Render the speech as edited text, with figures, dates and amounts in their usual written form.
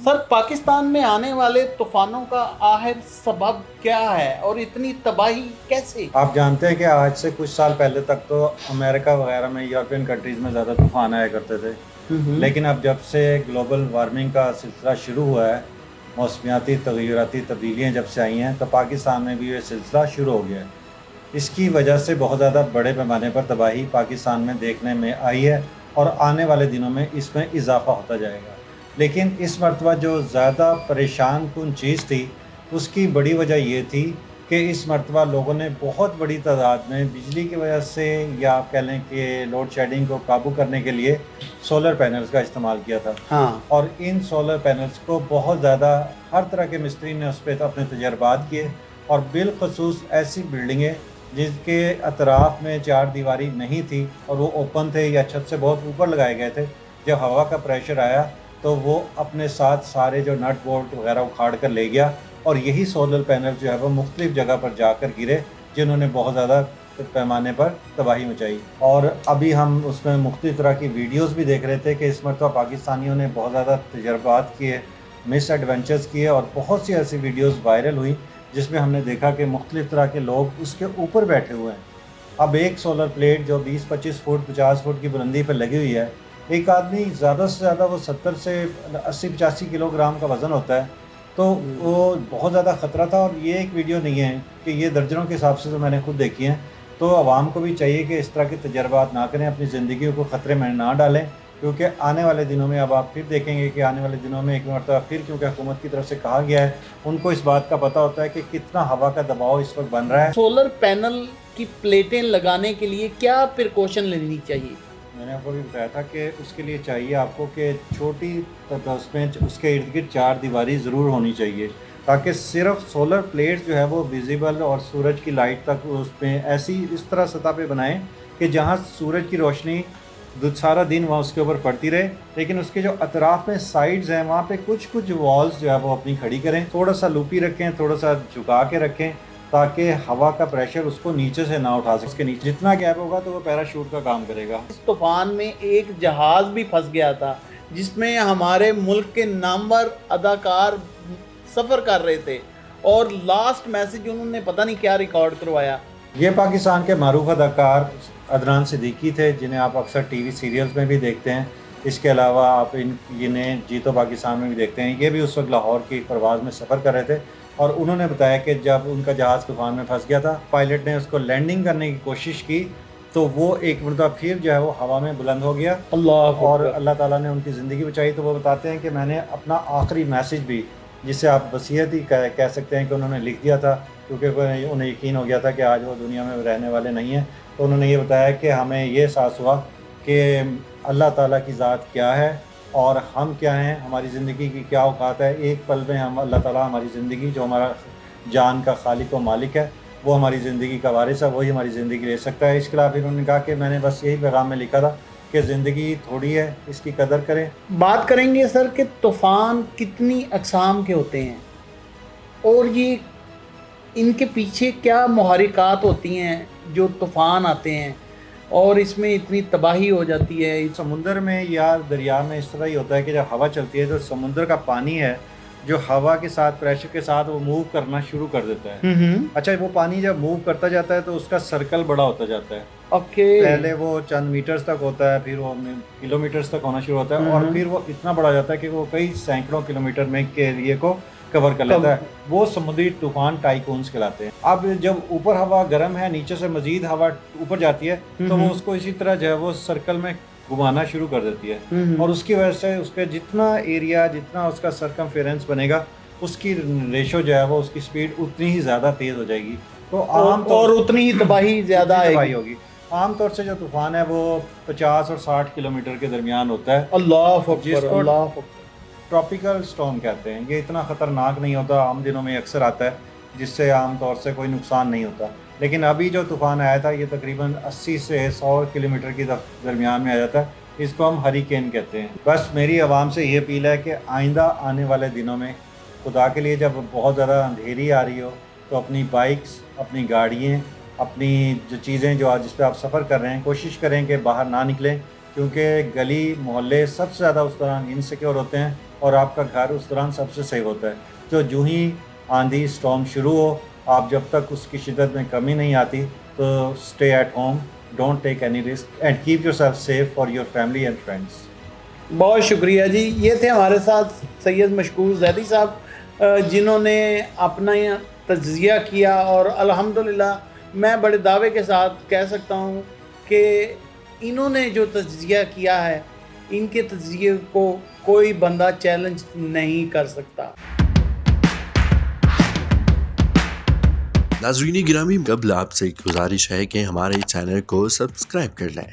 سر پاکستان میں آنے والے طوفانوں کا آخر سبب کیا ہے اور اتنی تباہی کیسے؟ آپ جانتے ہیں کہ آج سے کچھ سال پہلے تک تو امریکہ وغیرہ میں یورپین کنٹریز میں زیادہ طوفان آیا کرتے تھے، لیکن اب جب سے گلوبل وارمنگ کا سلسلہ شروع ہوا ہے، موسمیاتی تغیراتی تبدیلیاں جب سے آئی ہیں تو پاکستان میں بھی یہ سلسلہ شروع ہو گیا ہے۔ اس کی وجہ سے بہت زیادہ بڑے پیمانے پر تباہی پاکستان میں دیکھنے میں آئی ہے اور آنے والے دنوں میں اس میں اضافہ ہوتا جائے گا۔ لیکن اس مرتبہ جو زیادہ پریشان کن چیز تھی، اس کی بڑی وجہ یہ تھی کہ اس مرتبہ لوگوں نے بہت بڑی تعداد میں بجلی کی وجہ سے یا آپ کہہ لیں کہ لوڈ شیڈنگ کو قابو کرنے کے لیے سولر پینلز کا استعمال کیا تھا۔ اور ان سولر پینلز کو بہت زیادہ ہر طرح کے مستری نے اس پہ اپنے تجربات کیے، اور بالخصوص ایسی بلڈنگیں جس کے اطراف میں چار دیواری نہیں تھی اور وہ اوپن تھے یا چھت سے بہت اوپر لگائے گئے تھے، جب ہوا کا پریشر آیا تو وہ اپنے ساتھ سارے جو نٹ بولٹ وغیرہ اکھاڑ کر لے گیا، اور یہی سولر پینل جو ہے وہ مختلف جگہ پر جا کر گرے، جنہوں نے بہت زیادہ پیمانے پر تباہی مچائی۔ اور ابھی ہم اس میں مختلف طرح کی ویڈیوز بھی دیکھ رہے تھے کہ اس مرتبہ پاکستانیوں نے بہت زیادہ تجربات کیے، مس ایڈونچرز کیے، اور بہت سی ایسی ویڈیوز وائرل ہوئی جس میں ہم نے دیکھا کہ مختلف طرح کے لوگ اس کے اوپر بیٹھے ہوئے ہیں۔ اب ایک سولر پلیٹ جو 20-25 فٹ 50 فٹ کی بلندی پہ لگی ہوئی ہے، ایک آدمی زیادہ سے زیادہ وہ 70 سے 80-85 کلو گرام کا وزن ہوتا ہے، تو وہ بہت زیادہ خطرہ تھا۔ اور یہ ایک ویڈیو نہیں ہے کہ یہ درجنوں کے حساب سے تو میں نے خود دیکھی ہیں، تو عوام کو بھی چاہیے کہ اس طرح کے تجربات نہ کریں، اپنی زندگیوں کو خطرے میں نہ ڈالیں، کیونکہ آنے والے دنوں میں اب آپ پھر دیکھیں گے کہ آنے والے دنوں میں ایک مرتبہ پھر، کیونکہ حکومت کی طرف سے کہا گیا ہے، ان کو اس بات کا پتہ ہوتا ہے کہ کتنا ہوا کا دباؤ اس وقت بن رہا ہے۔ سولر پینل کی پلیٹیں لگانے کے لیے کیا پریکاشن لینی چاہیے؟ میں نے آپ کو بھی بتایا تھا کہ اس کے لیے چاہیے آپ کو کہ چھوٹی اس میں اس کے ارد گرد چار دیواری ضرور ہونی چاہیے، تاکہ صرف سولر پلیٹ جو ہے وہ ویزیبل اور سورج کی لائٹ تک اس میں ایسی اس طرح سطح پہ بنائیں کہ جہاں سورج کی روشنی سارا دن وہاں اس کے اوپر پڑتی رہے، لیکن اس کے جو اطراف میں سائڈز ہیں وہاں پہ کچھ والز جو ہے وہ اپنی کھڑی کریں، تھوڑا سا لوپی رکھیں، تھوڑا سا جھکا کے رکھیں، تاکہ ہوا کا پریشر اس کو نیچے سے نہ اٹھا سکے۔ اس کے نیچے جتنا گیپ ہوگا تو وہ پیراشوٹ کا کام کرے گا۔ اس طوفان میں ایک جہاز بھی پھنس گیا تھا جس میں ہمارے ملک کے نامور اداکار سفر کر رہے تھے، اور لاسٹ میسج انہوں نے پتہ نہیں کیا ریکارڈ کروایا۔ یہ پاکستان کے معروف اداکار عدنان صدیقی تھے، جنہیں آپ اکثر ٹی وی سیریلز میں بھی دیکھتے ہیں، اس کے علاوہ آپ انہیں جیتو پاکستان میں بھی دیکھتے ہیں۔ یہ بھی اس وقت لاہور کی پرواز میں سفر کر رہے تھے، اور انہوں نے بتایا کہ جب ان کا جہاز طوفان میں پھنس گیا تھا، پائلٹ نے اس کو لینڈنگ کرنے کی کوشش کی تو وہ ایک مرتبہ پھر جو ہے وہ ہوا میں بلند ہو گیا، اور اللہ تعالیٰ نے ان کی زندگی بچائی۔ تو وہ بتاتے ہیں کہ میں نے اپنا آخری میسج بھی، جسے آپ وصیت ہی کہہ سکتے ہیں، کہ انہوں نے لکھ دیا تھا، کیونکہ انہیں یقین ہو گیا تھا کہ آج وہ دنیا میں رہنے والے نہیں ہیں، تو انہوں نے یہ بتایا کہ ہمیں یہ احساس ہوا کہ اللہ تعالیٰ کی ذات کیا ہے اور ہم کیا ہیں، ہماری زندگی کی کیا اوقات ہے۔ ایک پل میں ہم اللہ تعالیٰ ہماری زندگی، جو ہمارا جان کا خالق و مالک ہے، وہ ہماری زندگی کا وارث ہے، وہی ہماری زندگی لے سکتا ہے۔ اس کے علاوہ پھر انہوں نے کہا کہ میں نے بس یہی پیغام میں لکھا تھا کہ زندگی تھوڑی ہے، اس کی قدر کریں۔ بات کریں گے سر کہ طوفان کتنی اقسام کے ہوتے ہیں، اور یہ ان کے پیچھے کیا محرکات ہوتی ہیں جو طوفان آتے ہیں اور اس میں اتنی تباہی ہو جاتی ہے۔ سمندر میں یا دریا میں اس طرح ہی ہوتا ہے کہ جب ہوا چلتی ہے تو سمندر کا پانی ہے جو ہوا کے ساتھ، پریشر کے ساتھ وہ موو کرنا شروع کر دیتا ہے۔ اچھا، وہ پانی جب موو کرتا جاتا ہے تو اس کا سرکل بڑا ہوتا جاتا ہے۔ پہلے وہ چند میٹرز تک ہوتا ہے، پھر وہ کلو میٹرز تک ہونا شروع ہوتا ہے، اور پھر وہ اتنا بڑا جاتا ہے کہ وہ کئی سینکڑوں کلومیٹر میں کے ایریے کو کور کر لیتا ہے۔ وہ سمندری طوفان ٹائفونز کہلاتے ہیں۔ اب جب اوپر ہوا گرم ہے، نیچے سے مزید ہوا اوپر جاتی ہے، تو وہ اس کو اسی طرح جو ہے وہ سرکل میں گھمانا شروع کر دیتی ہے، اور اس کی وجہ سے اس کے جتنا ایریا، جتنا اس کا سرکمفیرنس بنے گا، اس کی ریشو جو ہے وہ، اس کی سپیڈ اتنی ہی زیادہ تیز ہو جائے گی، تو عام طور اور اتنی ہی تباہی زیادہ تباہی ہوگی۔ عام طور سے جو طوفان ہے وہ 50 اور 60 کلومیٹر کے درمیان ہوتا ہے، اللہ جس اکبر، کو اللہ اکبر۔ ٹراپیکل سٹارم کہتے ہیں۔ یہ اتنا خطرناک نہیں ہوتا، عام دنوں میں اکثر آتا ہے، جس سے عام طور سے کوئی نقصان نہیں ہوتا، لیکن ابھی جو طوفان آیا تھا یہ تقریباً 80 سے 100 کلومیٹر کی درمیان میں آ جاتا ہے، اس کو ہم ہریکین کہتے ہیں۔ بس میری عوام سے یہ اپیل ہے کہ آئندہ آنے والے دنوں میں خدا کے لیے جب بہت زیادہ اندھیری آ رہی ہو تو اپنی بائکس، اپنی گاڑیاں، اپنی جو چیزیں جو جس پہ آپ سفر کر رہے ہیں، کوشش کریں کہ باہر نہ نکلیں، کیونکہ گلی محلے سب سے زیادہ اس دوران انسیکیور ہوتے ہیں اور آپ کا گھر اس دوران سب سے سیف ہوتا ہے. تو جو ہی آندھی اسٹارم شروع ہو، آپ جب تک اس کی شدت میں کمی نہیں آتی تو stay at home, don't take any risk and keep yourself safe for your family and friends. بہت شکریہ جی. یہ تھے ہمارے ساتھ سید مشکور زیدی صاحب، جنہوں نے اپنا تجزیہ کیا، اور الحمدللہ میں بڑے دعوے کے ساتھ کہہ سکتا ہوں کہ انہوں نے جو تجزیہ کیا ہے، ان کے تجزیے کو کوئی بندہ چیلنج نہیں کر سکتا. ناظرین گرامی، قبل آپ سے ایک گزارش ہے کہ ہمارے چینل کو سبسکرائب کر لیں.